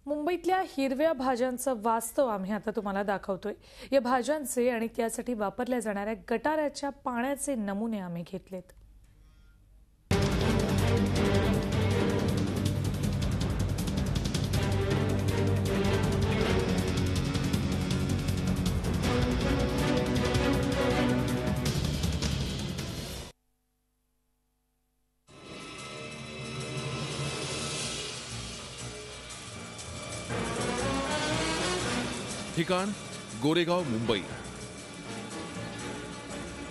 मुंबईतल्या हिरव्या भाज्यांचं वास्तव आम्ही आता तुम्हाला दाखवतोय। या भाज्यांचे आणि त्यासाठी वापरल्या जाणाऱ्या गटाराच्या पाण्याचे नमुने आम्ही घेतलेत। ठिकाण गोरेगाव मुंबई।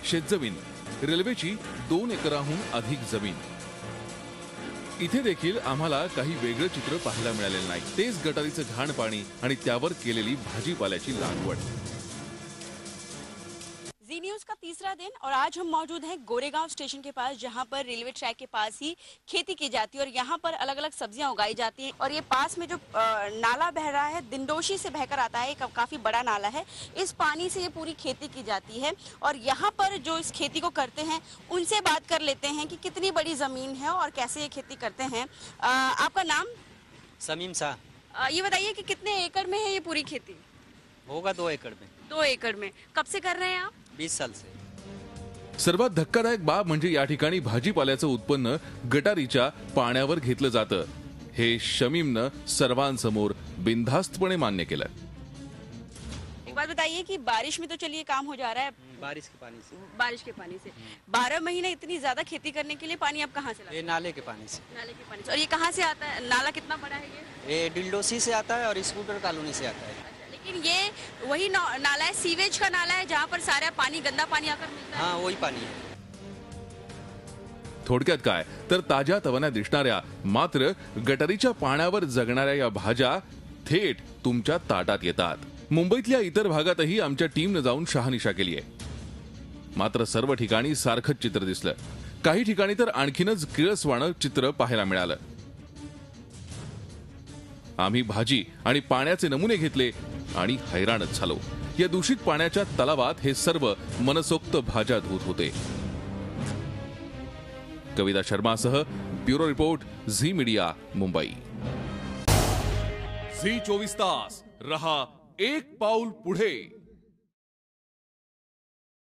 शेतजमीन रेल्वेची 2 एकराहून अधिक जमीन। इथे देखील आम्हाला काही वेगळं चित्र पाहायला मिळालेलं नाही। तेच गटारीचं घाण पाणी आणि त्यावर केलेली भाजीपाल्याची लागवड। जी न्यूज का तीसरा दिन और आज हम मौजूद हैं गोरेगांव स्टेशन के पास, जहां पर रेलवे ट्रैक के पास ही खेती की जाती है और यहां पर अलग अलग सब्जियां उगाई जाती हैं। और ये पास में जो नाला बह रहा है दिंडोशी से बहकर आता है, काफी बड़ा नाला है। इस पानी से ये पूरी खेती की जाती है और यहाँ पर जो इस खेती को करते हैं उनसे बात कर लेते हैं कि कितनी बड़ी जमीन है और कैसे ये खेती करते हैं। आपका नाम? समीम शाह। ये बताइए कि कितने एकड़ में है ये पूरी खेती? होगा 2 एकड़ में। 2 एकड़ में। कब से कर रहे हैं आप? 20 साल से। सर्वात धक्कादायक बाब म्हणजे या ठिकाणी भाजीपाल्याचं उत्पन्न गटारीच्या पाण्यावर घेतलं जातं। हे शमीमनं सर्वांसमोर बिनधास्तपणे मान्य केलं। एक बात बताइए कि बारिश में तो चलिए काम हो जा रहा है, बारिश के पानी से। बारिश के पानी से 12 महीने इतनी ज्यादा खेती करने के लिए पानी आप कहाँ से लाते हैं? ये नाले के पानी से। नाले के पानी से। और ये कहाँ से आता है? नाला कितना बड़ा है ये डिल्डोसी से आता है और स्कूटर कॉलोनी से आता है। लेकिन ये वही नाला है, सीवेज का नाला है, जहाँ पर सारा पानी गंदा पानी आकर मिलता है। हाँ वही पानी है। थोडक्यात काय तर ताज्या तवन्या दिसणाऱ्या मात्र गटारीच्या पाण्यावर जगणाऱ्या या भाज्या थेट तुमच्या ताटात येतात। मुंबईतल्या इतर भागातही आमच्या टीमने जाऊन शहानिशा केली आहे, मात्र सर्व ठिकाणी सारखंच चित्र दिसलं। काही ठिकाणी तर आणखीनच किळसवाणं चित्र पाहायला मिळालं। आम्ही भाजी आणि पाण्याचे नमुने घेतले आणि हैराणच झालो। या दूषित पाण्याच्या तलावात हे सर्व मनसोक्त भाज्या धुत होते। कविता शर्मासह ब्युरो रिपोर्ट, झी मीडिया, मुंबई। झी 24 तास रहा एक पाऊल पुढे।